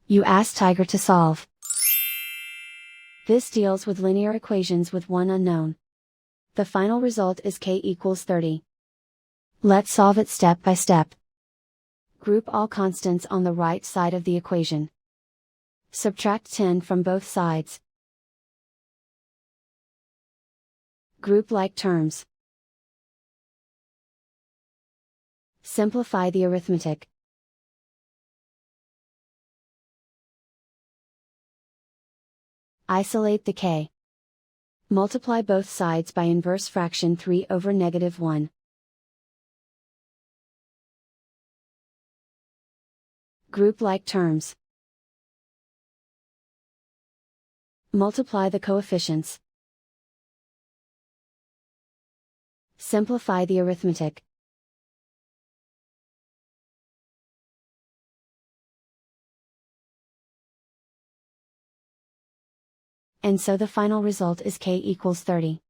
You ask Tiger to solve. This deals with linear equations with one unknown. The final result is k equals 30. Let's solve it step by step. Group all constants on the right side of the equation. Subtract 10 from both sides. Group like terms. Simplify the arithmetic. Isolate the k. Multiply both sides by inverse fraction 3 over -1. Group like terms. Multiply the coefficients. Simplify the arithmetic. And so the final result is k equals 30.